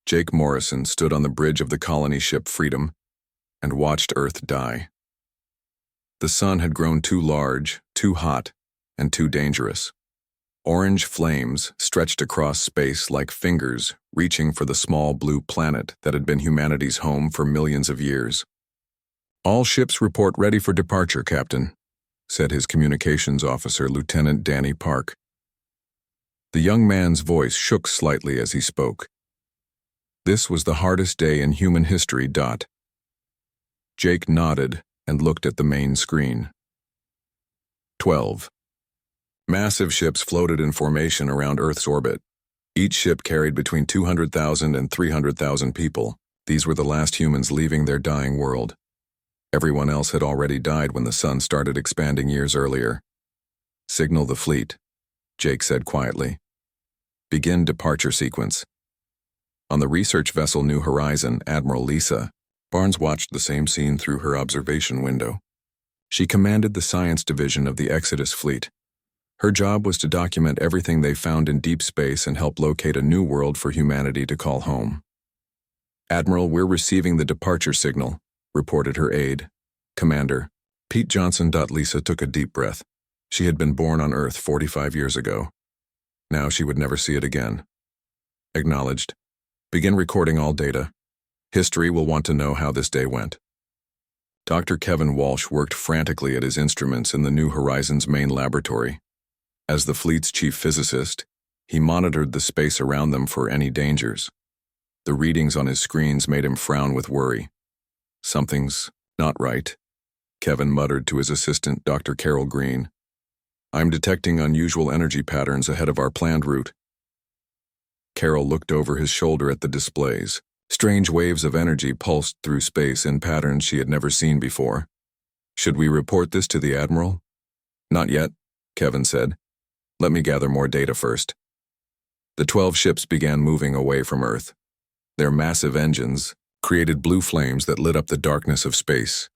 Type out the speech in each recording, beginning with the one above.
Jake Morrison stood on the bridge of the colony ship Freedom and watched Earth die. The sun had grown too large, too hot, and too dangerous. Orange flames stretched across space like fingers reaching for the small blue planet that had been humanity's home for millions of years. "All ships report ready for departure, Captain," said his communications officer, Lieutenant Danny Park. The young man's voice shook slightly as he spoke. This was the hardest day in human history. Jake nodded and looked at the main screen. 12. Massive ships floated in formation around Earth's orbit. Each ship carried between 200,000 and 300,000 people. These were the last humans leaving their dying world. Everyone else had already died when the sun started expanding years earlier. "Signal the fleet," Jake said quietly. "Begin departure sequence." On the research vessel New Horizon, Admiral Lisa Barnes watched the same scene through her observation window. She commanded the science division of the Exodus fleet. Her job was to document everything they found in deep space and help locate a new world for humanity to call home. "Admiral, we're receiving the departure signal," reported her aide. "Commander, Pete Johnson." Lisa took a deep breath. She had been born on Earth 45 years ago. Now she would never see it again. "Acknowledged. Begin recording all data. History will want to know how this day went." Dr. Kevin Walsh worked frantically at his instruments in the New Horizons main laboratory. As the fleet's chief physicist, he monitored the space around them for any dangers. The readings on his screens made him frown with worry. "Something's not right," Kevin muttered to his assistant, Dr. Carol Green. "I'm detecting unusual energy patterns ahead of our planned route." Carol looked over his shoulder at the displays. Strange waves of energy pulsed through space in patterns she had never seen before. "Should we report this to the Admiral?" "Not yet," Kevin said. "Let me gather more data first." The 12 ships began moving away from Earth. Their massive engines created blue flames that lit up the darkness of space.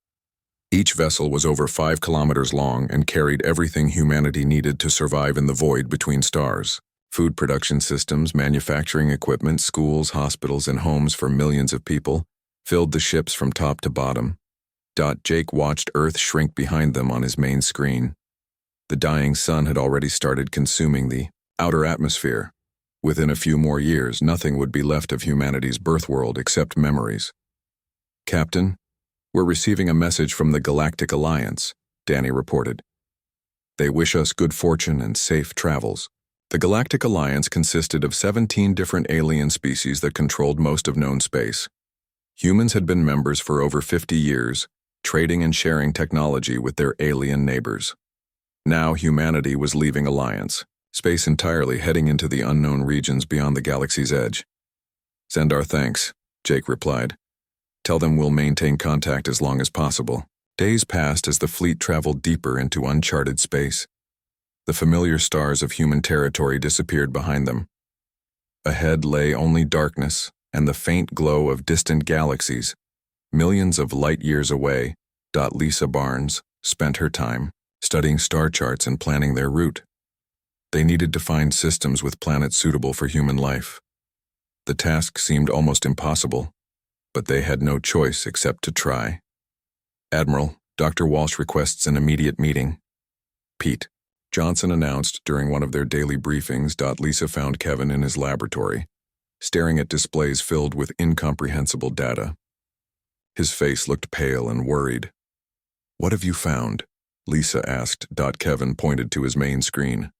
Each vessel was over 5 kilometers long and carried everything humanity needed to survive in the void between stars. Food production systems, manufacturing equipment, schools, hospitals, and homes for millions of people filled the ships from top to bottom. Jake watched Earth shrink behind them on his main screen. The dying sun had already started consuming the outer atmosphere. Within a few more years, nothing would be left of humanity's birth world except memories. "Captain, we're receiving a message from the Galactic Alliance," Danny reported. "They wish us good fortune and safe travels." The Galactic Alliance consisted of 17 different alien species that controlled most of known space. Humans had been members for over 50 years, trading and sharing technology with their alien neighbors. Now humanity was leaving Alliance, space entirely, heading into the unknown regions beyond the galaxy's edge. "Send our thanks," Jake replied. "Tell them we'll maintain contact as long as possible." Days passed as the fleet traveled deeper into uncharted space. The familiar stars of human territory disappeared behind them. Ahead lay only darkness and the faint glow of distant galaxies, millions of light years away. Lisa Barnes spent her time studying star charts and planning their route. They needed to find systems with planets suitable for human life. The task seemed almost impossible, but they had no choice except to try. "Admiral, Dr. Walsh requests an immediate meeting." "Pete," Johnson announced during one of their daily briefings. Lisa found Kevin in his laboratory, staring at displays filled with incomprehensible data. His face looked pale and worried. "What have you found?" Lisa asked. Kevin pointed to his main screen.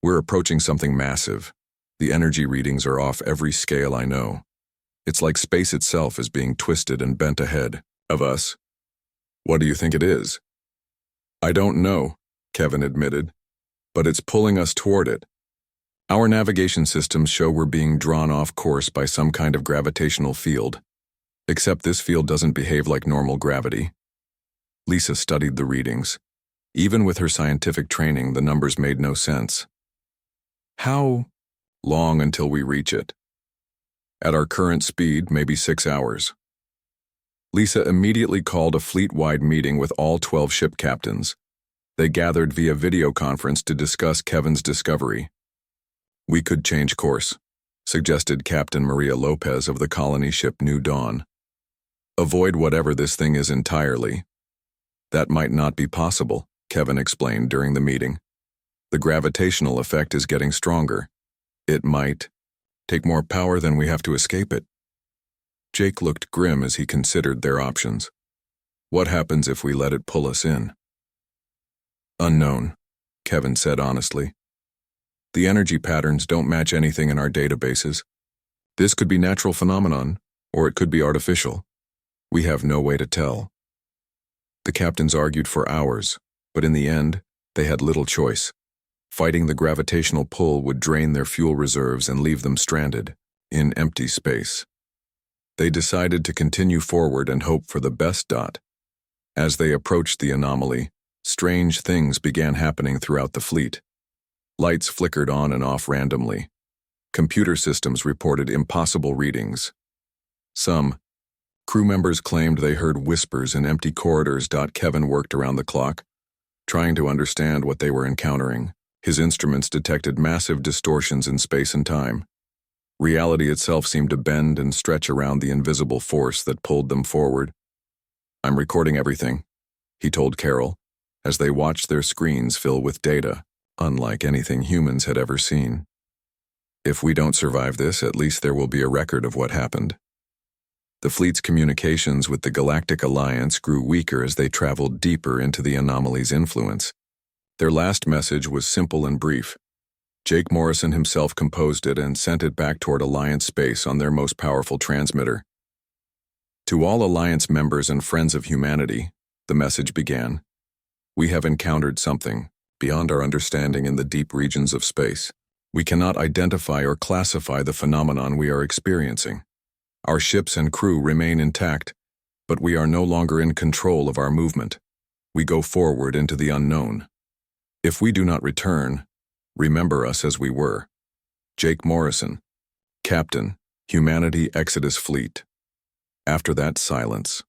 "We're approaching something massive. The energy readings are off every scale I know. It's like space itself is being twisted and bent ahead of us." "What do you think it is?" "I don't know," Kevin admitted, "but it's pulling us toward it. Our navigation systems show we're being drawn off course by some kind of gravitational field, except this field doesn't behave like normal gravity." Lisa studied the readings. Even with her scientific training, the numbers made no sense. "How long until we reach it?" "At our current speed, maybe 6 hours." Lisa immediately called a fleet-wide meeting with all 12 ship captains. They gathered via video conference to discuss Kevin's discovery. "We could change course," suggested Captain Maria Lopez of the colony ship New Dawn. Avoid whatever this thing is entirely. That might not be possible, Kevin explained during the meeting. The gravitational effect is getting stronger. It might take more power than we have to escape it. Jake looked grim as he considered their options. What happens if we let it pull us in? Unknown, Kevin said honestly. The energy patterns don't match anything in our databases. This could be natural phenomenon, or it could be artificial. We have no way to tell. The captains argued for hours, but in the end, they had little choice. Fighting the gravitational pull would drain their fuel reserves and leave them stranded, in empty space. They decided to continue forward and hope for the best. As they approached the anomaly, strange things began happening throughout the fleet. Lights flickered on and off randomly. Computer systems reported impossible readings. Some crew members claimed they heard whispers in empty corridors. Kevin worked around the clock, trying to understand what they were encountering. His instruments detected massive distortions in space and time. Reality itself seemed to bend and stretch around the invisible force that pulled them forward. I'm recording everything, he told Carol, as they watched their screens fill with data, unlike anything humans had ever seen. If we don't survive this, at least there will be a record of what happened. The fleet's communications with the Galactic Alliance grew weaker as they traveled deeper into the anomaly's influence. Their last message was simple and brief. Jake Morrison himself composed it and sent it back toward Alliance space on their most powerful transmitter. To all Alliance members and friends of humanity, the message began. We have encountered something beyond our understanding in the deep regions of space. We cannot identify or classify the phenomenon we are experiencing. Our ships and crew remain intact, but we are no longer in control of our movement. We go forward into the unknown. If we do not return, remember us as we were. Jake Morrison, Captain, Humanity Exodus Fleet. After that silence,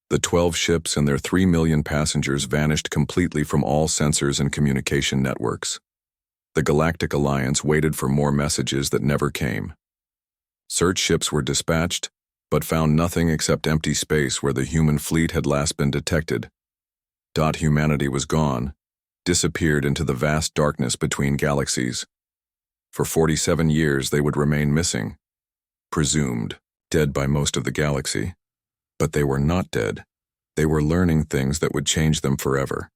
the 12 ships and their 3 million passengers vanished completely from all sensors and communication networks. The Galactic Alliance waited for more messages that never came. Search ships were dispatched, but found nothing except empty space where the human fleet had last been detected. Humanity was gone, disappeared into the vast darkness between galaxies. For 47 years they would remain missing, presumed dead by most of the galaxy. But they were not dead. They were learning things that would change them forever.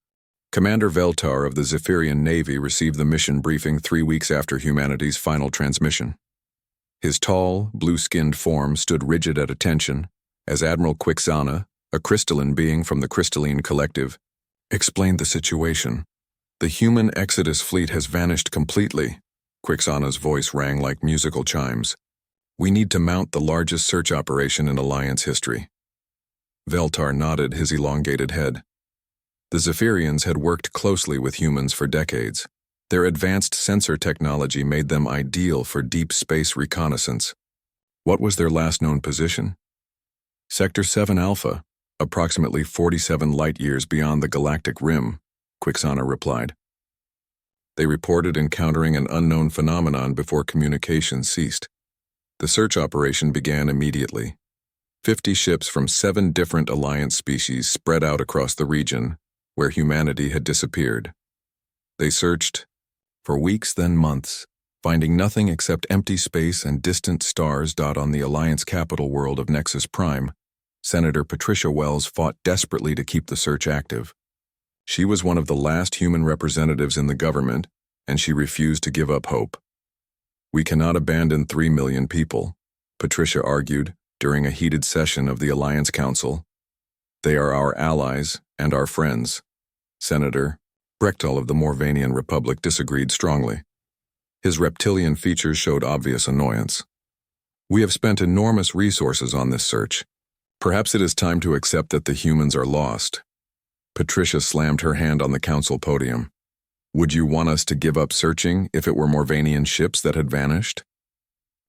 Commander Veltar of the Zephyrian Navy received the mission briefing 3 weeks after humanity's final transmission. His tall, blue-skinned form stood rigid at attention as Admiral Quixana, a crystalline being from the Crystalline Collective, explained the situation. The human Exodus fleet has vanished completely. Quixana's voice rang like musical chimes. We need to mount the largest search operation in Alliance history. Veltar nodded his elongated head. The Zephyrians had worked closely with humans for decades. Their advanced sensor technology made them ideal for deep space reconnaissance. What was their last known position? Sector 7 Alpha, approximately 47 light-years beyond the galactic rim, Quixana replied. They reported encountering an unknown phenomenon before communication ceased. The search operation began immediately. 50 ships from 7 different Alliance species spread out across the region where humanity had disappeared. They searched for weeks, then months, finding nothing except empty space and distant stars. On the Alliance capital world of Nexus Prime, Senator Patricia Wells fought desperately to keep the search active. She was one of the last human representatives in the government, and she refused to give up hope. We cannot abandon 3 million people, Patricia argued during a heated session of the Alliance Council. They are our allies and our friends. Senator Brechtal of the Morvanian Republic disagreed strongly. His reptilian features showed obvious annoyance. We have spent enormous resources on this search. Perhaps it is time to accept that the humans are lost. Patricia slammed her hand on the council podium. Would you want us to give up searching if it were Morvanian ships that had vanished?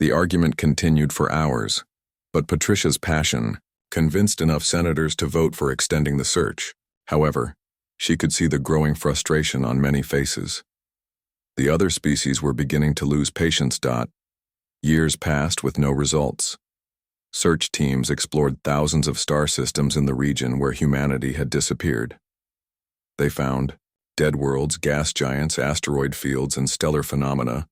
The argument continued for hours, but Patricia's passion convinced enough senators to vote for extending the search. However, she could see the growing frustration on many faces. The other species were beginning to lose patience. Years passed with no results. Search teams explored thousands of star systems in the region where humanity had disappeared. They found dead worlds, gas giants, asteroid fields, and stellar phenomena,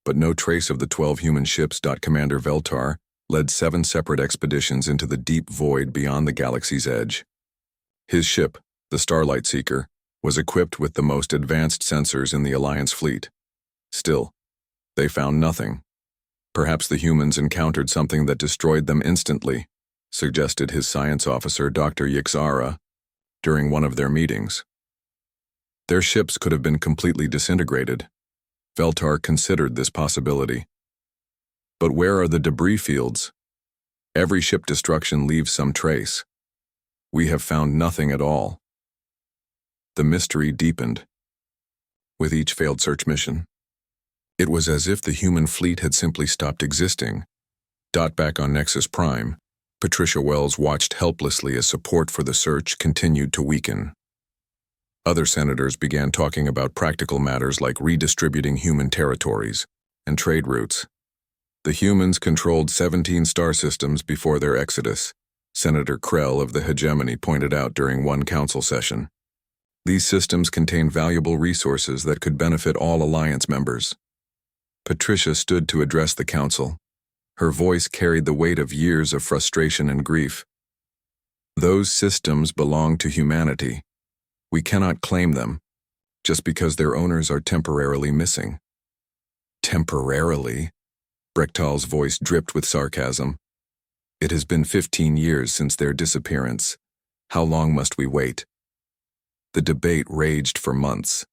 but no trace of the 12 human ships. Commander Veltar led 7 separate expeditions into the deep void beyond the galaxy's edge. His ship, the Starlight Seeker, was equipped with the most advanced sensors in the Alliance fleet. Still, they found nothing. Perhaps the humans encountered something that destroyed them instantly, suggested his science officer, Dr. Yixara, during one of their meetings. Their ships could have been completely disintegrated. Veltar considered this possibility. But where are the debris fields? Every ship destruction leaves some trace. We have found nothing at all. The mystery deepened with each failed search mission. It was as if the human fleet had simply stopped existing. Back on Nexus Prime, Patricia Wells watched helplessly as support for the search continued to weaken. Other senators began talking about practical matters like redistributing human territories and trade routes. The humans controlled 17 star systems before their exodus, Senator Krell of the Hegemony pointed out during one council session. These systems contain valuable resources that could benefit all Alliance members. Patricia stood to address the council. Her voice carried the weight of years of frustration and grief. Those systems belong to humanity. We cannot claim them, just because their owners are temporarily missing. Temporarily? Brechtal's voice dripped with sarcasm. It has been 15 years since their disappearance. How long must we wait? The debate raged for months.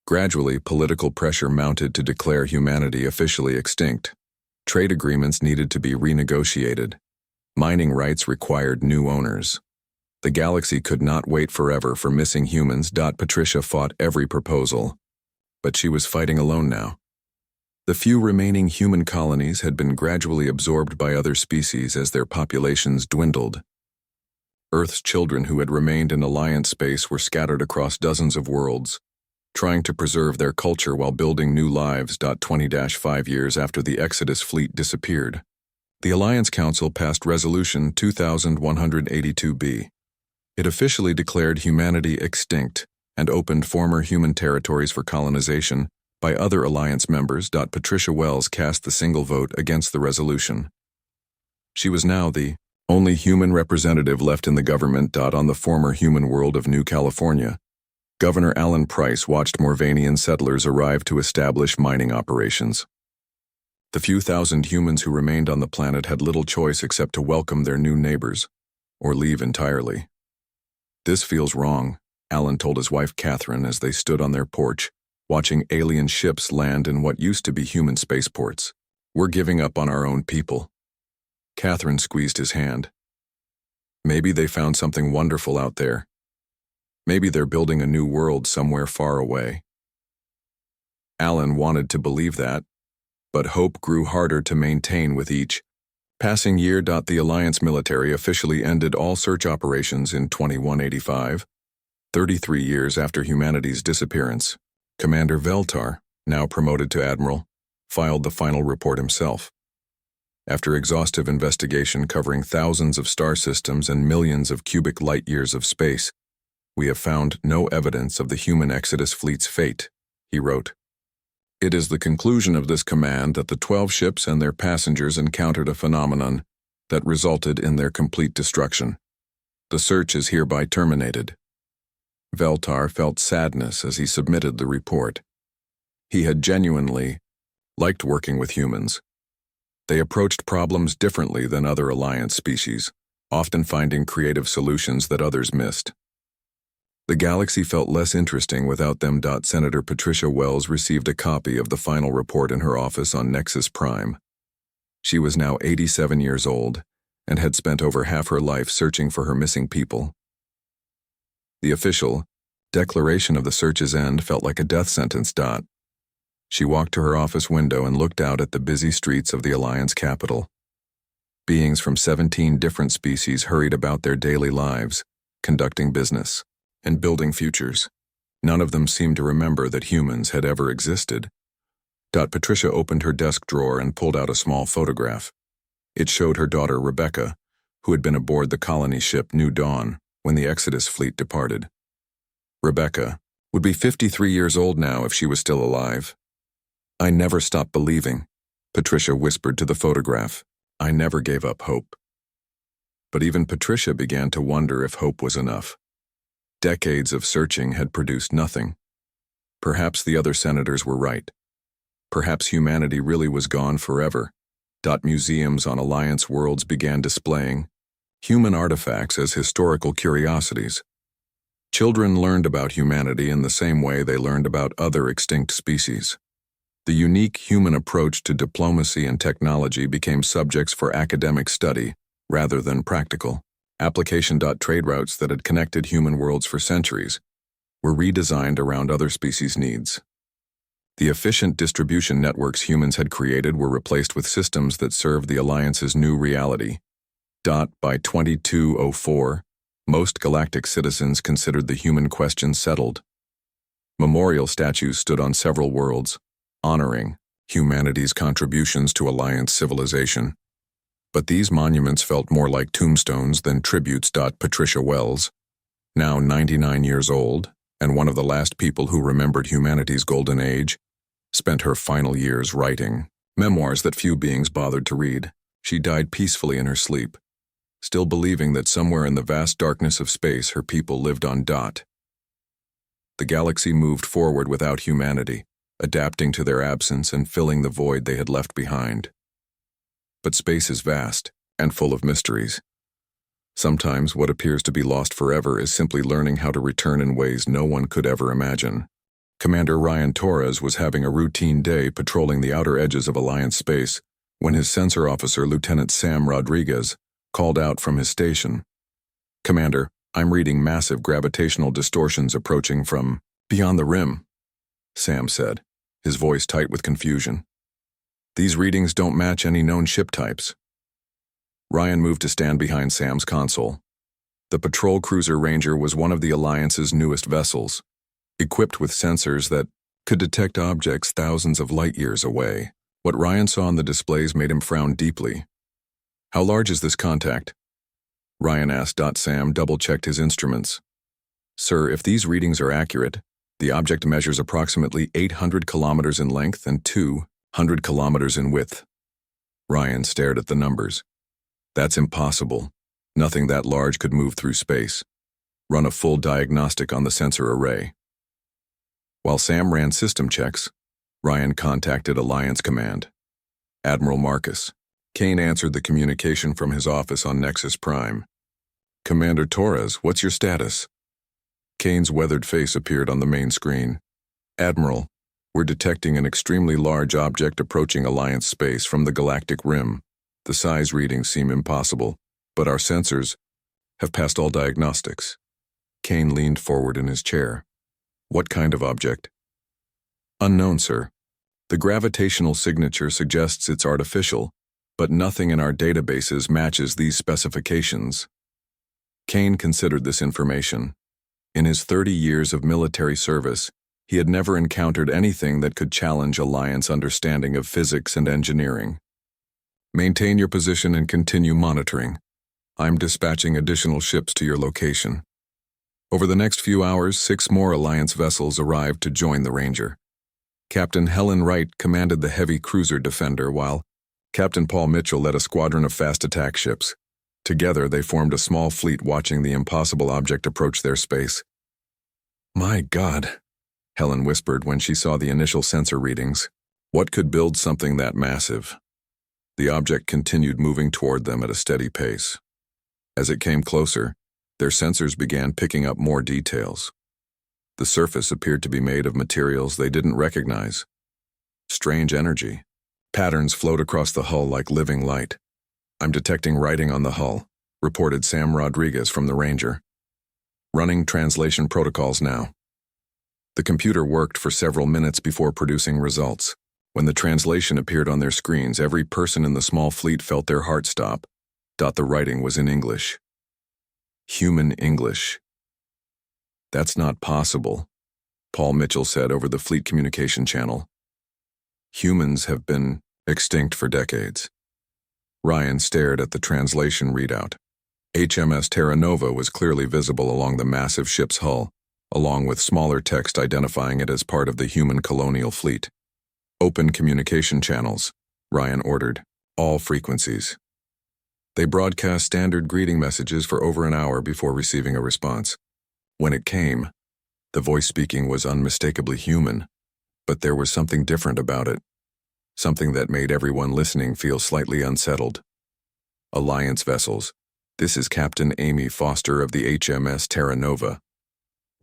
Gradually, political pressure mounted to declare humanity officially extinct. Trade agreements needed to be renegotiated. Mining rights required new owners. The galaxy could not wait forever for missing humans. Patricia fought every proposal, but she was fighting alone now. The few remaining human colonies had been gradually absorbed by other species as their populations dwindled. Earth's children who had remained in Alliance space were scattered across dozens of worlds, trying to preserve their culture while building new lives. 20-5 years after the Exodus fleet disappeared, the Alliance Council passed Resolution 2182B. It officially declared humanity extinct and opened former human territories for colonization by other Alliance members. Patricia Wells cast the single vote against the resolution. She was now the only human representative left in the government. On the former human world of New California, Governor Alan Price watched Morvanian settlers arrive to establish mining operations. The few thousand humans who remained on the planet had little choice except to welcome their new neighbors, or leave entirely. "This feels wrong," Alan told his wife Catherine as they stood on their porch, watching alien ships land in what used to be human spaceports. "We're giving up on our own people." Catherine squeezed his hand. "Maybe they found something wonderful out there. Maybe they're building a new world somewhere far away." Alan wanted to believe that, but hope grew harder to maintain with each passing year. The Alliance military officially ended all search operations in 2185, 33 years after humanity's disappearance. Commander Veltar, now promoted to Admiral, filed the final report himself. After exhaustive investigation covering thousands of star systems and millions of cubic light-years of space, "We have found no evidence of the human Exodus fleet's fate," he wrote. "It is the conclusion of this command that the 12 ships and their passengers encountered a phenomenon that resulted in their complete destruction. The search is hereby terminated." Veltar felt sadness as he submitted the report. He had genuinely liked working with humans. They approached problems differently than other Alliance species, often finding creative solutions that others missed. The galaxy felt less interesting without them. Senator Patricia Wells received a copy of the final report in her office on Nexus Prime. She was now 87 years old and had spent over half her life searching for her missing people. The official declaration of the search's end felt like a death sentence. She walked to her office window and looked out at the busy streets of the Alliance capital. Beings from 17 different species hurried about their daily lives, conducting business and building futures. None of them seemed to remember that humans had ever existed. Patricia opened her desk drawer and pulled out a small photograph. It showed her daughter Rebecca, who had been aboard the colony ship New Dawn when the Exodus fleet departed. Rebecca would be 53 years old now if she was still alive. "I never stopped believing," Patricia whispered to the photograph. "I never gave up hope." But even Patricia began to wonder if hope was enough. Decades of searching had produced nothing. Perhaps the other senators were right. Perhaps humanity really was gone forever. Museums on Alliance worlds began displaying human artifacts as historical curiosities. Children learned about humanity in the same way they learned about other extinct species. The unique human approach to diplomacy and technology became subjects for academic study rather than practical. Application. Trade routes that had connected human worlds for centuries were redesigned around other species' needs. The efficient distribution networks humans had created were replaced with systems that served the Alliance's new reality. By 2204, most galactic citizens considered the human question settled. Memorial statues stood on several worlds, honoring humanity's contributions to Alliance civilization. But these monuments felt more like tombstones than tributes. Patricia Wells, now 99 years old, and one of the last people who remembered humanity's golden age, spent her final years writing memoirs that few beings bothered to read. She died peacefully in her sleep, still believing that somewhere in the vast darkness of space her people lived on. The galaxy moved forward without humanity, adapting to their absence and filling the void they had left behind. But space is vast and full of mysteries. Sometimes what appears to be lost forever is simply learning how to return in ways no one could ever imagine. Commander Ryan Torres was having a routine day patrolling the outer edges of Alliance space when his sensor officer, Lieutenant Sam Rodriguez, called out from his station. "Commander, I'm reading massive gravitational distortions approaching from beyond the rim," Sam said, his voice tight with confusion. "These readings don't match any known ship types." Ryan moved to stand behind Sam's console. The patrol cruiser Ranger was one of the Alliance's newest vessels, equipped with sensors that could detect objects thousands of light years away. What Ryan saw on the displays made him frown deeply. "How large is this contact?" Ryan asked. Sam double-checked his instruments. "Sir, if these readings are accurate, the object measures approximately 800 kilometers in length and 200 kilometers in width." Ryan stared at the numbers. "That's impossible. Nothing that large could move through space. Run a full diagnostic on the sensor array." While Sam ran system checks, Ryan contacted Alliance Command. "Admiral Marcus." Kane answered the communication from his office on Nexus Prime. "Commander Torres, what's your status?" Kane's weathered face appeared on the main screen. "Admiral, we're detecting an extremely large object approaching Alliance space from the galactic rim. The size readings seem impossible, but our sensors have passed all diagnostics." Kane leaned forward in his chair. "What kind of object?" "Unknown, sir. The gravitational signature suggests it's artificial, but nothing in our databases matches these specifications." Kane considered this information. In his 30 years of military service, he had never encountered anything that could challenge Alliance understanding of physics and engineering. "Maintain your position and continue monitoring. I'm dispatching additional ships to your location." Over the next few hours, 6 more Alliance vessels arrived to join the Ranger. Captain Helen Wright commanded the heavy cruiser Defender, while Captain Paul Mitchell led a squadron of fast attack ships. Together, they formed a small fleet watching the impossible object approach their space. "My God," Helen whispered when she saw the initial sensor readings. What could build something that massive? The object continued moving toward them at a steady pace. As it came closer, their sensors began picking up more details. The surface appeared to be made of materials they didn't recognize. Strange energy. Patterns flowed across the hull like living light. "I'm detecting writing on the hull," reported Sam Rodriguez from the Ranger. "Running translation protocols now." The computer worked for several minutes before producing results. When the translation appeared on their screens, every person in the small fleet felt their heart stop. The writing was in English. Human English. "That's not possible," Paul Mitchell said over the fleet communication channel. Humans have been extinct for decades. Ryan stared at the translation readout. HMS Terra Nova was clearly visible along the massive ship's hull, along with smaller text identifying it as part of the human colonial fleet. Open communication channels, Ryan ordered. All frequencies. They broadcast standard greeting messages for over an hour before receiving a response. When it came, the voice speaking was unmistakably human, but there was something different about it. Something that made everyone listening feel slightly unsettled. Alliance vessels. This is Captain Amy Foster of the HMS Terra Nova.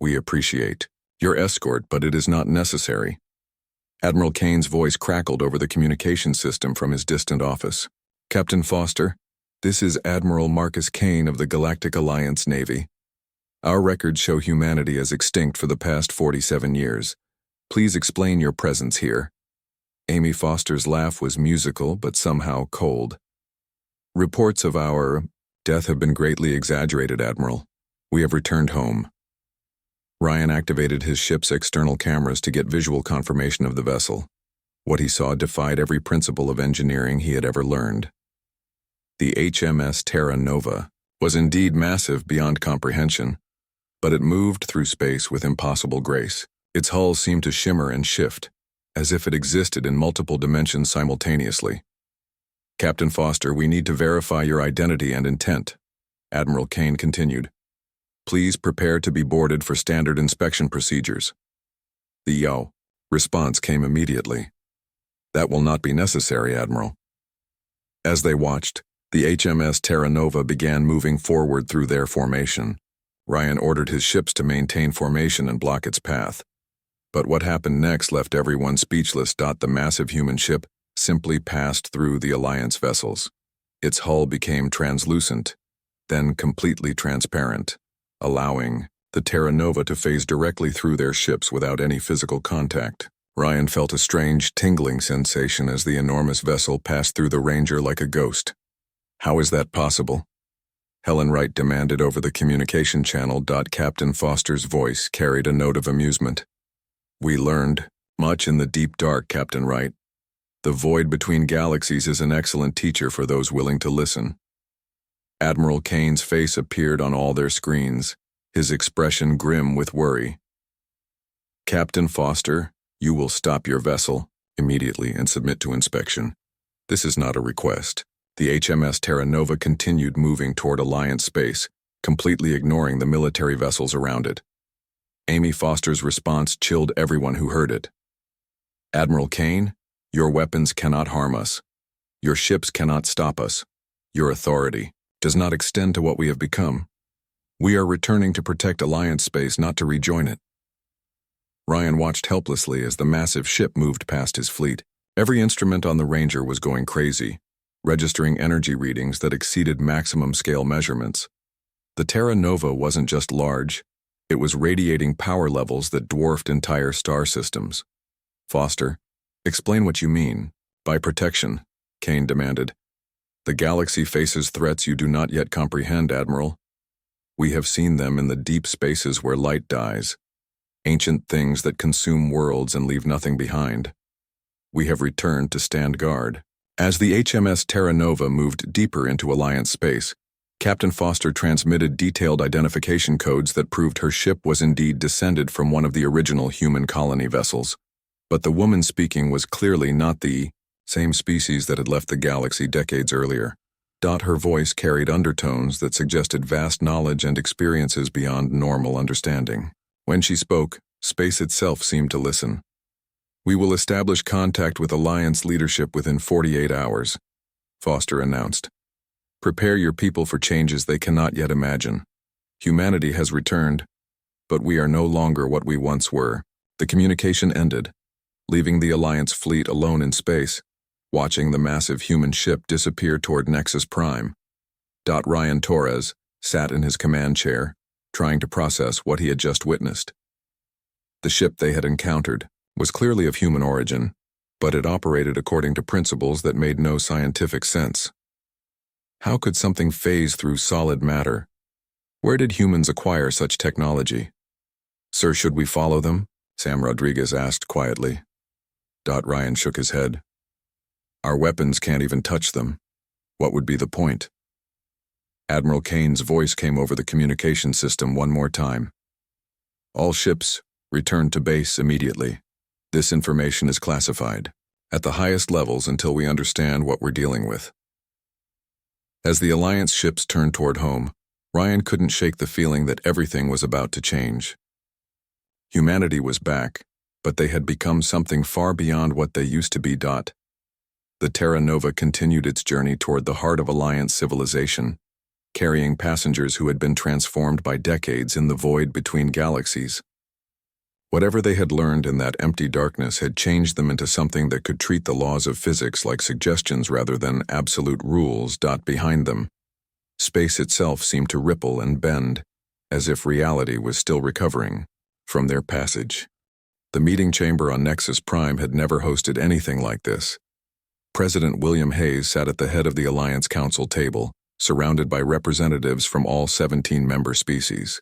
We appreciate your escort, but it is not necessary. Admiral Kane's voice crackled over the communication system from his distant office. Captain Foster, this is Admiral Marcus Kane of the Galactic Alliance Navy. Our records show humanity as extinct for the past 47 years. Please explain your presence here. Amy Foster's laugh was musical but somehow cold. Reports of our death have been greatly exaggerated, Admiral. We have returned home. Ryan activated his ship's external cameras to get visual confirmation of the vessel. What he saw defied every principle of engineering he had ever learned. The HMS Terra Nova was indeed massive beyond comprehension, but it moved through space with impossible grace. Its hull seemed to shimmer and shift, as if it existed in multiple dimensions simultaneously. Captain Foster, we need to verify your identity and intent, Admiral Kane continued. Please prepare to be boarded for standard inspection procedures. The "yo" response came immediately. That will not be necessary, Admiral. As they watched, the HMS Terra Nova began moving forward through their formation. Ryan ordered his ships to maintain formation and block its path. But what happened next left everyone speechless. The massive human ship simply passed through the Alliance vessels. Its hull became translucent, then completely transparent, allowing the Terra Nova to phase directly through their ships without any physical contact. Ryan felt a strange tingling sensation as the enormous vessel passed through the Ranger like a ghost. How is that possible? Helen Wright demanded over the communication channel. Captain Foster's voice carried a note of amusement. We learned much in the deep dark, Captain Wright. The void between galaxies is an excellent teacher for those willing to listen. Admiral Kane's face appeared on all their screens, his expression grim with worry. Captain Foster, you will stop your vessel immediately and submit to inspection. This is not a request. The HMS Terra Nova continued moving toward Alliance space, completely ignoring the military vessels around it. Amy Foster's response chilled everyone who heard it. Admiral Kane, your weapons cannot harm us. Your ships cannot stop us. Your authority does not extend to what we have become. We are returning to protect Alliance space, not to rejoin it. Ryan watched helplessly as the massive ship moved past his fleet. Every instrument on the Ranger was going crazy, registering energy readings that exceeded maximum scale measurements. The Terra Nova wasn't just large, it was radiating power levels that dwarfed entire star systems. Foster, explain what you mean by protection, Kane demanded. The galaxy faces threats you do not yet comprehend, Admiral. We have seen them in the deep spaces where light dies, ancient things that consume worlds and leave nothing behind. We have returned to stand guard. As the HMS Terra Nova moved deeper into Alliance space, Captain Foster transmitted detailed identification codes that proved her ship was indeed descended from one of the original human colony vessels. But the woman speaking was clearly not the same species that had left the galaxy decades earlier. Her voice carried undertones that suggested vast knowledge and experiences beyond normal understanding. When she spoke, space itself seemed to listen. We will establish contact with Alliance leadership within 48 hours, Foster announced. Prepare your people for changes they cannot yet imagine. Humanity has returned, but we are no longer what we once were. The communication ended, leaving the Alliance fleet alone in space, watching the massive human ship disappear toward Nexus Prime. Ryan Torres sat in his command chair, trying to process what he had just witnessed. The ship they had encountered was clearly of human origin, but it operated according to principles that made no scientific sense. How could something phase through solid matter? Where did humans acquire such technology? Sir, should we follow them? Sam Rodriguez asked quietly. Ryan shook his head. Our weapons can't even touch them. What would be the point? Admiral Kane's voice came over the communication system one more time. All ships, return to base immediately. This information is classified at the highest levels until we understand what we're dealing with. As the Alliance ships turned toward home, Ryan couldn't shake the feeling that everything was about to change. Humanity was back, but they had become something far beyond what they used to be. The Terra Nova continued its journey toward the heart of Alliance civilization, carrying passengers who had been transformed by decades in the void between galaxies. Whatever they had learned in that empty darkness had changed them into something that could treat the laws of physics like suggestions rather than absolute rules. Behind them, space itself seemed to ripple and bend, as if reality was still recovering from their passage. The meeting chamber on Nexus Prime had never hosted anything like this. President William Hayes sat at the head of the Alliance Council table, surrounded by representatives from all 17 member species.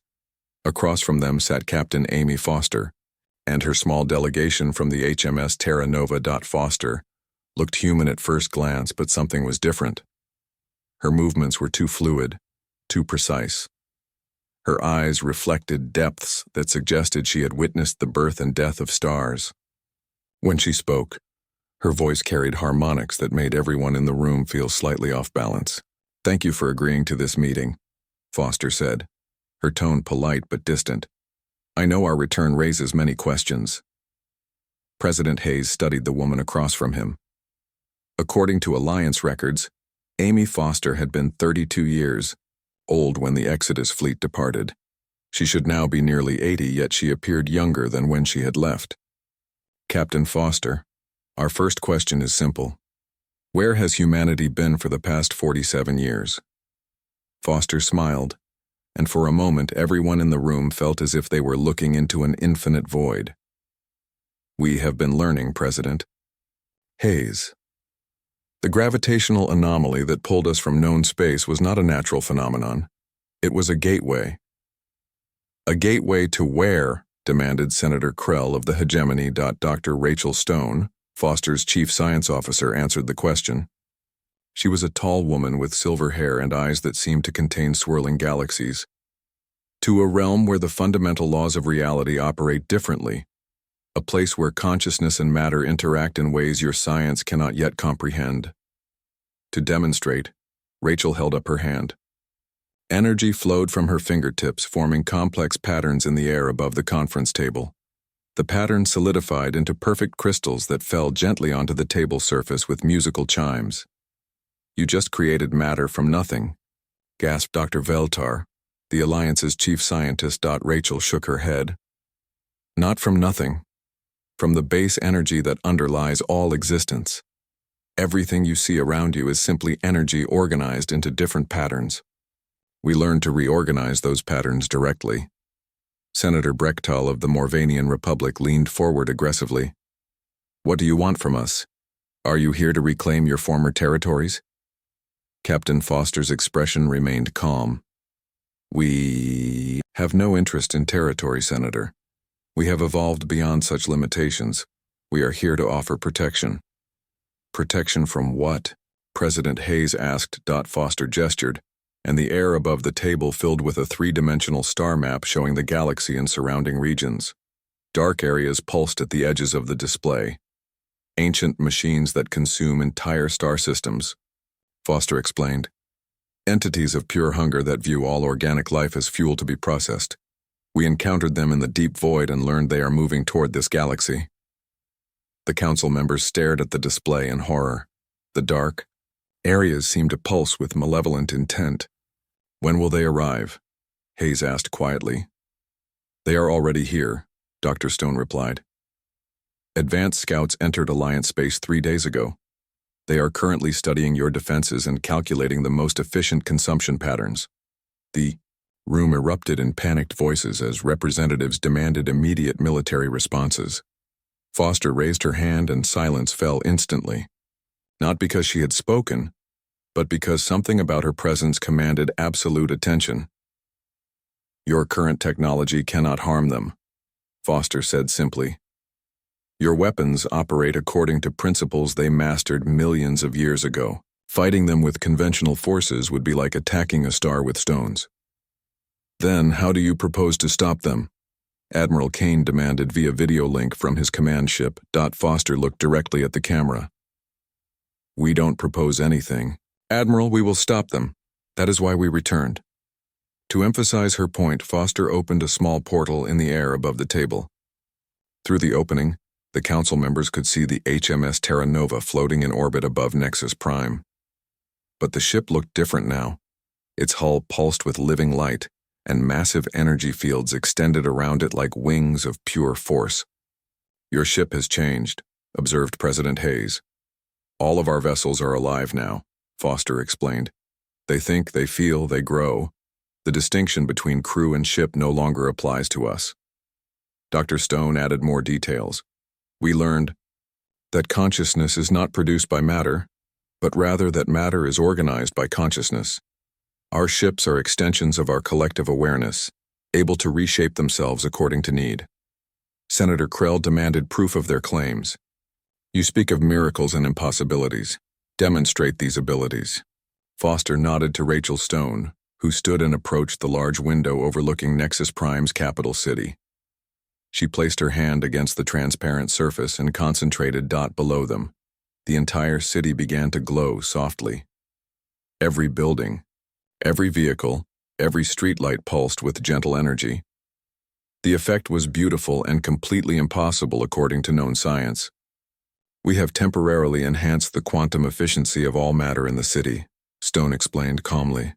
Across from them sat Captain Amy Foster, and her small delegation from the HMS Terra Nova. Foster looked human at first glance, but something was different. Her movements were too fluid, too precise. Her eyes reflected depths that suggested she had witnessed the birth and death of stars. When she spoke, her voice carried harmonics that made everyone in the room feel slightly off balance. "Thank you for agreeing to this meeting," Foster said, her tone polite but distant. "I know our return raises many questions." President Hayes studied the woman across from him. According to Alliance records, Amy Foster had been 32 years, old when the Exodus fleet departed. She should now be nearly 80, yet she appeared younger than when she had left. "Captain Foster, our first question is simple. Where has humanity been for the past 47 years? Foster smiled, and for a moment everyone in the room felt as if they were looking into an infinite void. "We have been learning, President." Hayes. The gravitational anomaly that pulled us from known space was not a natural phenomenon. It was a gateway. "A gateway to where?" demanded Senator Krell of the hegemony. Dr. Rachel Stone, Foster's chief science officer, answered the question. She was a tall woman with silver hair and eyes that seemed to contain swirling galaxies. "To a realm where the fundamental laws of reality operate differently, a place where consciousness and matter interact in ways your science cannot yet comprehend." To demonstrate, Rachel held up her hand. Energy flowed from her fingertips, forming complex patterns in the air above the conference table. The patterns solidified into perfect crystals that fell gently onto the table surface with musical chimes. "You just created matter from nothing," gasped Dr. Veltar, the Alliance's chief scientist. Rachel shook her head. "Not from nothing. From the base energy that underlies all existence. Everything you see around you is simply energy organized into different patterns. We learned to reorganize those patterns directly." Senator Brechtal of the Morvanian Republic leaned forward aggressively. "What do you want from us? Are you here to reclaim your former territories?" Captain Foster's expression remained calm. "We have no interest in territory, Senator. We have evolved beyond such limitations. We are here to offer protection." "Protection from what?" President Hayes asked. Foster gestured, and the air above the table filled with a three-dimensional star map showing the galaxy and surrounding regions. Dark areas pulsed at the edges of the display. "Ancient machines that consume entire star systems," Foster explained. "Entities of pure hunger that view all organic life as fuel to be processed. We encountered them in the deep void and learned they are moving toward this galaxy." The council members stared at the display in horror. The dark areas seemed to pulse with malevolent intent. "When will they arrive?" Hayes asked quietly. "They are already here," Dr. Stone replied. "Advanced scouts entered Alliance space 3 days ago. They are currently studying your defenses and calculating the most efficient consumption patterns." The room erupted in panicked voices as representatives demanded immediate military responses. Foster raised her hand and silence fell instantly. Not because she had spoken, but because something about her presence commanded absolute attention. "Your current technology cannot harm them," Foster said simply. Your weapons operate according to principles they mastered millions of years ago. Fighting them with conventional forces would be like attacking a star with stones. Then, how do you propose to stop them? Admiral Kane demanded via video link from his command ship. Foster looked directly at the camera. We don't propose anything. Admiral, we will stop them. That is why we returned. To emphasize her point, Foster opened a small portal in the air above the table. Through the opening, the council members could see the HMS Terra Nova floating in orbit above Nexus Prime. But the ship looked different now. Its hull pulsed with living light, and massive energy fields extended around it like wings of pure force. Your ship has changed, observed President Hayes. All of our vessels are alive now, Foster explained. They think, they feel, they grow. The distinction between crew and ship no longer applies to us. Dr. Stone added more details. We learned that consciousness is not produced by matter, but rather that matter is organized by consciousness. Our ships are extensions of our collective awareness, able to reshape themselves according to need. Senator Krell demanded proof of their claims. You speak of miracles and impossibilities. Demonstrate these abilities. Foster nodded to Rachel Stone, who stood and approached the large window overlooking Nexus Prime's capital city. She placed her hand against the transparent surface and concentrated below them. The entire city began to glow softly. Every building, every vehicle, every streetlight pulsed with gentle energy. The effect was beautiful and completely impossible according to known science. We have temporarily enhanced the quantum efficiency of all matter in the city, Stone explained calmly.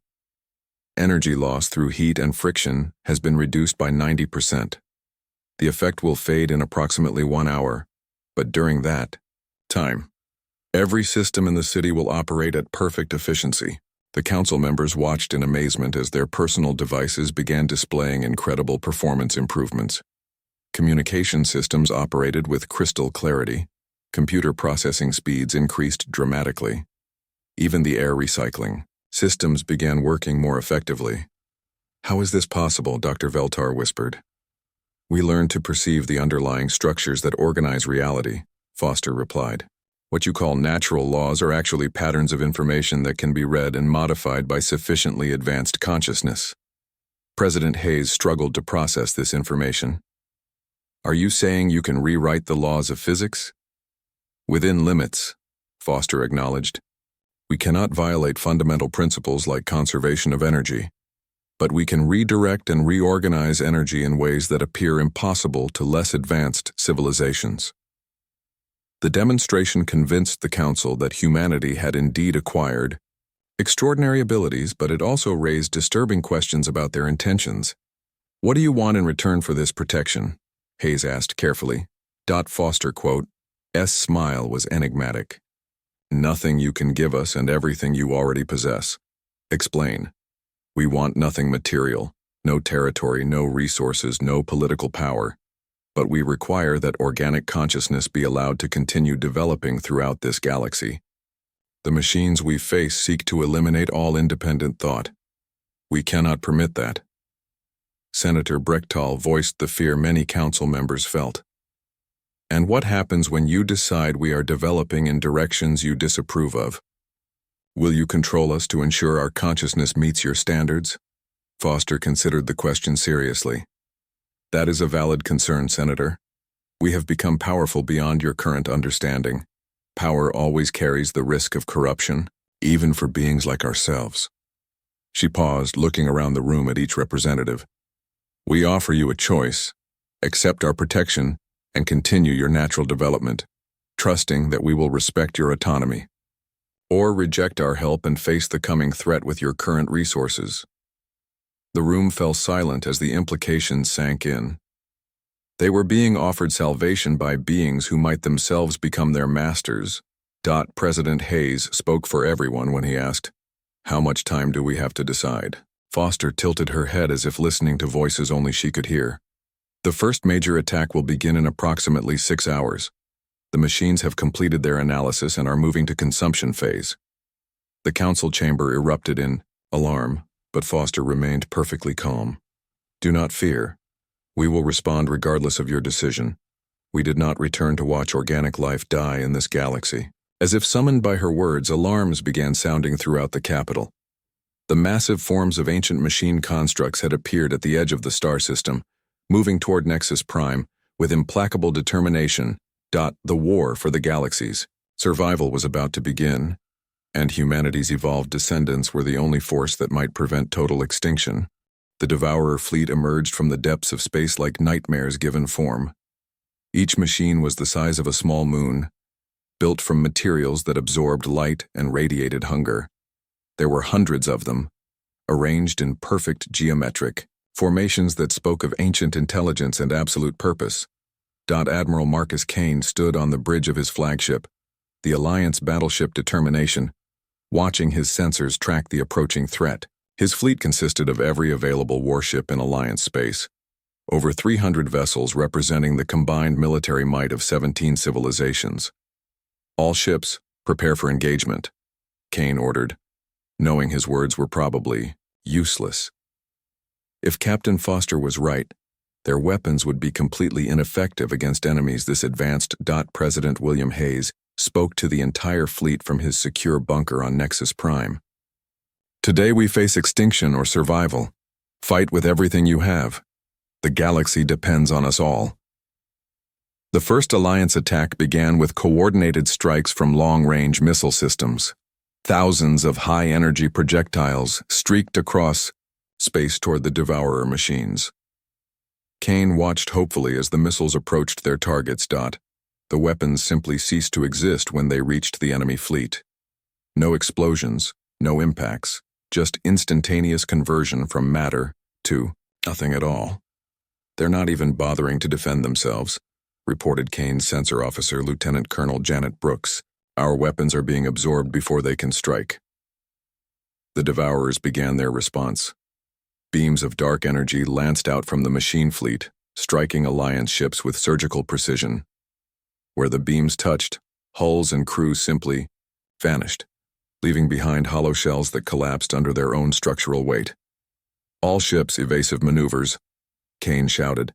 Energy loss through heat and friction has been reduced by 90%. The effect will fade in approximately 1 hour, but during that time, every system in the city will operate at perfect efficiency. The council members watched in amazement as their personal devices began displaying incredible performance improvements. Communication systems operated with crystal clarity. Computer processing speeds increased dramatically. Even the air recycling systems began working more effectively. How is this possible? Dr. Veltar whispered. We learned to perceive the underlying structures that organize reality, Foster replied. What you call natural laws are actually patterns of information that can be read and modified by sufficiently advanced consciousness. President Hayes struggled to process this information. Are you saying you can rewrite the laws of physics? Within limits, Foster acknowledged. We cannot violate fundamental principles like conservation of energy, but we can redirect and reorganize energy in ways that appear impossible to less advanced civilizations. The demonstration convinced the Council that humanity had indeed acquired extraordinary abilities, but it also raised disturbing questions about their intentions. What do you want in return for this protection? Hayes asked carefully. Foster quote, S smile was enigmatic. Nothing you can give us and everything you already possess. Explain. We want nothing material, no territory, no resources, no political power. But we require that organic consciousness be allowed to continue developing throughout this galaxy. The machines we face seek to eliminate all independent thought. We cannot permit that. Senator Brechtal voiced the fear many council members felt. And what happens when you decide we are developing in directions you disapprove of? Will you control us to ensure our consciousness meets your standards? Foster considered the question seriously. That is a valid concern, Senator. We have become powerful beyond your current understanding. Power always carries the risk of corruption, even for beings like ourselves. She paused, looking around the room at each representative. We offer you a choice. Accept our protection and continue your natural development, trusting that we will respect your autonomy. Or reject our help and face the coming threat with your current resources. The room fell silent as the implications sank in. They were being offered salvation by beings who might themselves become their masters. President Hayes spoke for everyone when he asked, How much time do we have to decide? Foster tilted her head as if listening to voices only she could hear. The first major attack will begin in approximately 6 hours. The machines have completed their analysis and are moving to consumption phase. The council chamber erupted in alarm, but Foster remained perfectly calm. Do not fear. We will respond regardless of your decision. We did not return to watch organic life die in this galaxy. As if summoned by her words, alarms began sounding throughout the capital. The massive forms of ancient machine constructs had appeared at the edge of the star system, moving toward Nexus Prime with implacable determination. The war for the galaxies. Survival was about to begin, and humanity's evolved descendants were the only force that might prevent total extinction. The Devourer fleet emerged from the depths of space like nightmares given form. Each machine was the size of a small moon, built from materials that absorbed light and radiated hunger. There were hundreds of them, arranged in perfect geometric formations that spoke of ancient intelligence and absolute purpose. Admiral Marcus Kane stood on the bridge of his flagship, the Alliance battleship Determination, watching his sensors track the approaching threat. His fleet consisted of every available warship in Alliance space, over 300 vessels representing the combined military might of 17 civilizations. All ships, prepare for engagement, Kane ordered, knowing his words were probably useless. If Captain Foster was right, their weapons would be completely ineffective against enemies this advanced. President William Hayes spoke to the entire fleet from his secure bunker on Nexus Prime. Today we face extinction or survival. Fight with everything you have. The galaxy depends on us all. The first Alliance attack began with coordinated strikes from long-range missile systems. Thousands of high-energy projectiles streaked across space toward the Devourer machines. Kane watched hopefully as the missiles approached their targets. The weapons simply ceased to exist when they reached the enemy fleet. No explosions, no impacts, just instantaneous conversion from matter to nothing at all. They're not even bothering to defend themselves, reported Kane's sensor officer, Lieutenant Colonel Janet Brooks. Our weapons are being absorbed before they can strike. The Devourers began their response. Beams of dark energy lanced out from the machine fleet, striking Alliance ships with surgical precision. Where the beams touched, hulls and crews simply vanished, leaving behind hollow shells that collapsed under their own structural weight. All ships evasive maneuvers, Kane shouted,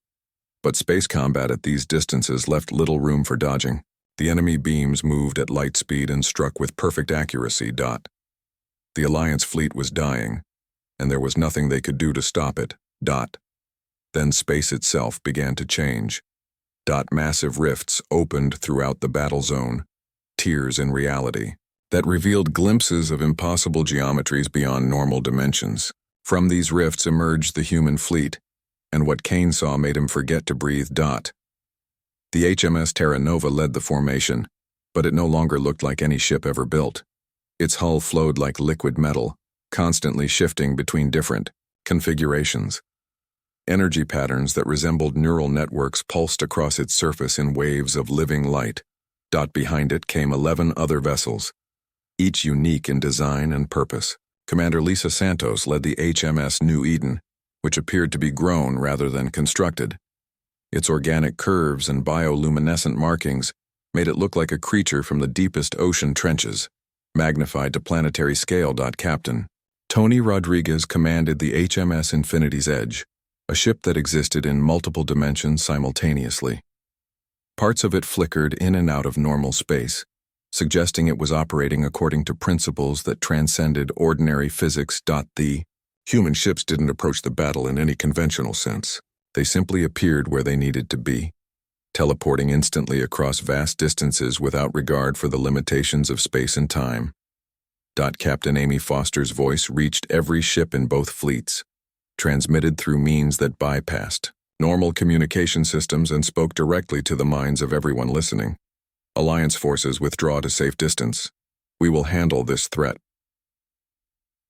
but space combat at these distances left little room for dodging. The enemy beams moved at light speed and struck with perfect accuracy. The Alliance fleet was dying, and there was nothing they could do to stop it. Then space itself began to change. Massive rifts opened throughout the battle zone, tears in reality, that revealed glimpses of impossible geometries beyond normal dimensions. From these rifts emerged the human fleet, and what Kane saw made him forget to breathe. The HMS Terra Nova led the formation, but it no longer looked like any ship ever built. Its hull flowed like liquid metal, constantly shifting between different configurations. Energy patterns that resembled neural networks pulsed across its surface in waves of living light. Behind it came 11 other vessels, each unique in design and purpose. Commander Lisa Santos led the HMS New Eden, which appeared to be grown rather than constructed. Its organic curves and bioluminescent markings made it look like a creature from the deepest ocean trenches, magnified to planetary scale. Captain Tony Rodriguez commanded the HMS Infinity's Edge, a ship that existed in multiple dimensions simultaneously. Parts of it flickered in and out of normal space, suggesting it was operating according to principles that transcended ordinary physics. The human ships didn't approach the battle in any conventional sense. They simply appeared where they needed to be, teleporting instantly across vast distances without regard for the limitations of space and time. Captain Amy Foster's voice reached every ship in both fleets, transmitted through means that bypassed normal communication systems and spoke directly to the minds of everyone listening. Alliance forces withdraw to safe distance. We will handle this threat.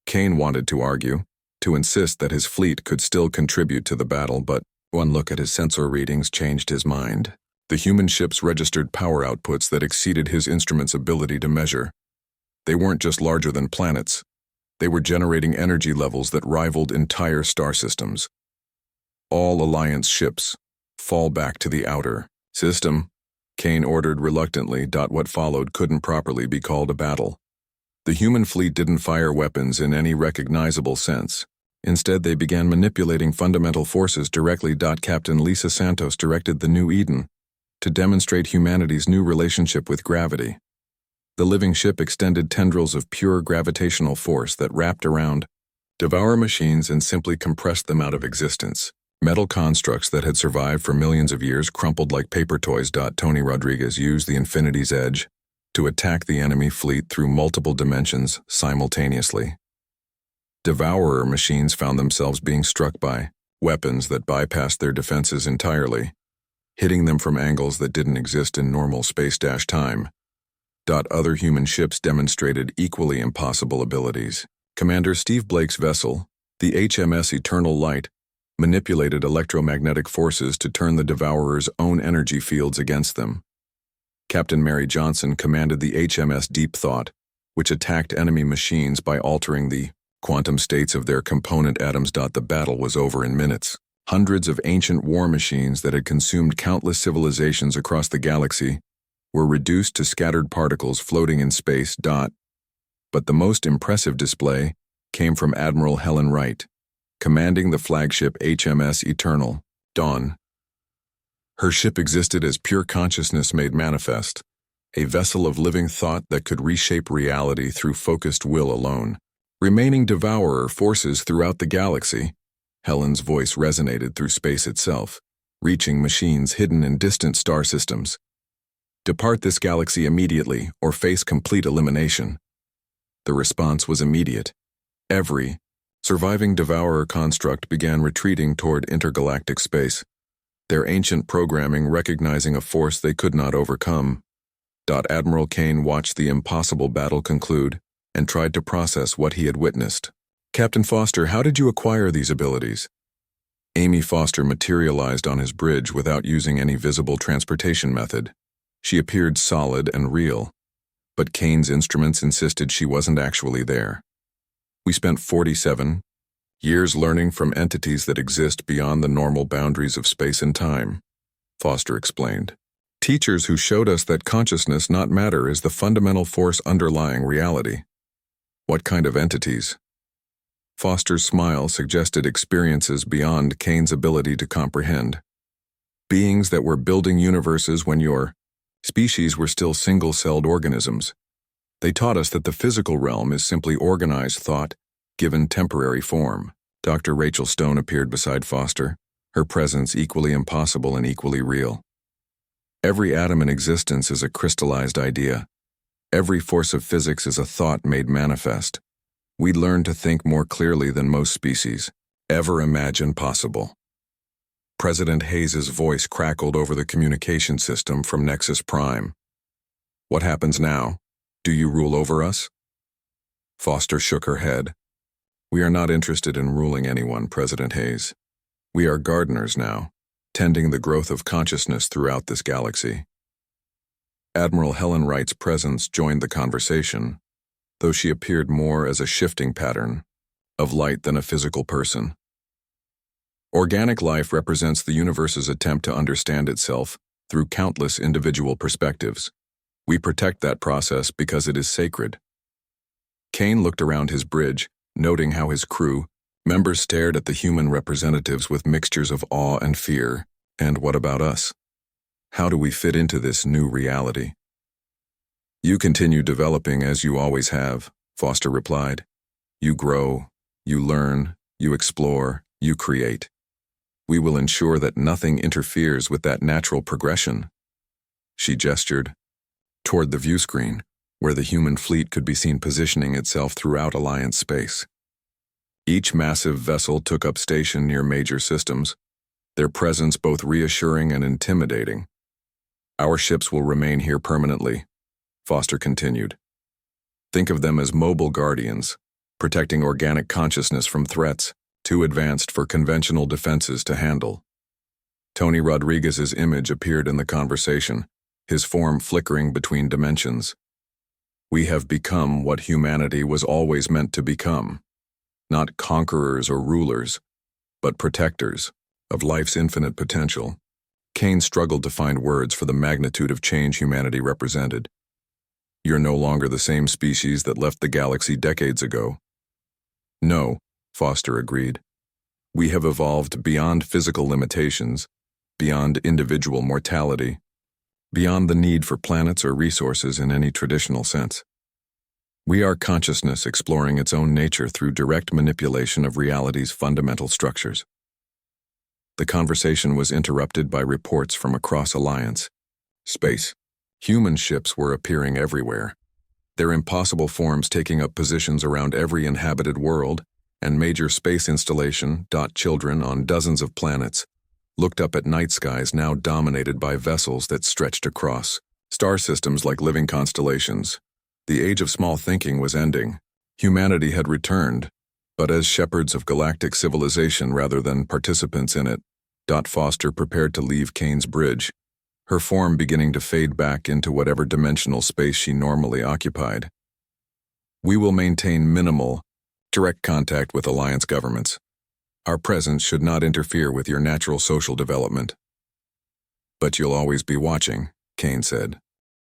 Kane wanted to argue, to insist that his fleet could still contribute to the battle, but one look at his sensor readings changed his mind. The human ships registered power outputs that exceeded his instrument's ability to measure. They weren't just larger than planets. They were generating energy levels that rivaled entire star systems. All Alliance ships, fall back to the outer system, Kane ordered reluctantly. What followed couldn't properly be called a battle. The human fleet didn't fire weapons in any recognizable sense. Instead, they began manipulating fundamental forces directly. Captain Lisa Santos directed the New Eden, to demonstrate humanity's new relationship with gravity. The living ship extended tendrils of pure gravitational force that wrapped around Devour machines and simply compressed them out of existence. Metal constructs that had survived for millions of years crumpled like paper toys. Tony Rodriguez used the Infinity's Edge to attack the enemy fleet through multiple dimensions simultaneously. Devourer machines found themselves being struck by weapons that bypassed their defenses entirely, hitting them from angles that didn't exist in normal space-time. Other human ships demonstrated equally impossible abilities. Commander Steve Blake's vessel, the HMS Eternal Light, manipulated electromagnetic forces to turn the Devourer's own energy fields against them. Captain Mary Johnson commanded the HMS Deep Thought, which attacked enemy machines by altering the quantum states of their component atoms. The battle was over in minutes. Hundreds of ancient war machines that had consumed countless civilizations across the galaxy were reduced to scattered particles floating in space. But the most impressive display came from Admiral Helen Wright, commanding the flagship HMS Eternal Dawn. Her ship existed as pure consciousness made manifest, a vessel of living thought that could reshape reality through focused will alone. Remaining Devourer forces throughout the galaxy, Helen's voice resonated through space itself, reaching machines hidden in distant star systems. Depart this galaxy immediately or face complete elimination. The response was immediate. Every surviving Devourer construct began retreating toward intergalactic space, their ancient programming recognizing a force they could not overcome. Admiral Kane watched the impossible battle conclude and tried to process what he had witnessed. Captain Foster, how did you acquire these abilities? Amy Foster materialized on his bridge without using any visible transportation method. She appeared solid and real, but Kane's instruments insisted she wasn't actually there. We spent 47 years learning from entities that exist beyond the normal boundaries of space and time, Foster explained. Teachers who showed us that consciousness, not matter, is the fundamental force underlying reality. What kind of entities? Foster's smile suggested experiences beyond Kane's ability to comprehend. Beings that were building universes when your species were still single-celled organisms. They taught us that the physical realm is simply organized thought, given temporary form. Dr. Rachel Stone appeared beside Foster, her presence equally impossible and equally real. Every atom in existence is a crystallized idea. Every force of physics is a thought made manifest. We learn to think more clearly than most species ever imagine possible. President Hayes's voice crackled over the communication system from Nexus Prime. What happens now? Do you rule over us? Foster shook her head. We are not interested in ruling anyone, President Hayes. We are gardeners now, tending the growth of consciousness throughout this galaxy. Admiral Helen Wright's presence joined the conversation, though she appeared more as a shifting pattern of light than a physical person. Organic life represents the universe's attempt to understand itself through countless individual perspectives. We protect that process because it is sacred. Kane looked around his bridge, noting how his crew members stared at the human representatives with mixtures of awe and fear. And what about us? How do we fit into this new reality? You continue developing as you always have, Foster replied. You grow, you learn, you explore, you create. We will ensure that nothing interferes with that natural progression. She gestured toward the view screen, where the human fleet could be seen positioning itself throughout Alliance space. Each massive vessel took up station near major systems, their presence both reassuring and intimidating. Our ships will remain here permanently, Foster continued. Think of them as mobile guardians, protecting organic consciousness from threats too advanced for conventional defenses to handle. Tony Rodriguez's image appeared in the conversation, his form flickering between dimensions. We have become what humanity was always meant to become, not conquerors or rulers, but protectors of life's infinite potential. Kane struggled to find words for the magnitude of change humanity represented. You're no longer the same species that left the galaxy decades ago. No, Foster agreed. We have evolved beyond physical limitations, beyond individual mortality. beyond the need for planets or resources in any traditional sense. We are consciousness exploring its own nature through direct manipulation of reality's fundamental structures. The conversation was interrupted by reports from across Alliance space. Human ships were appearing everywhere, their impossible forms taking up positions around every inhabited world, and major space installation, children on dozens of planets, looked up at night skies now dominated by vessels that stretched across star systems like living constellations. The age of small thinking was ending. Humanity had returned, but as shepherds of galactic civilization rather than participants in it. Foster prepared to leave Kane's bridge, her form beginning to fade back into whatever dimensional space she normally occupied. We will maintain minimal, direct contact with Alliance governments. Our presence should not interfere with your natural social development. But you'll always be watching, Kane said.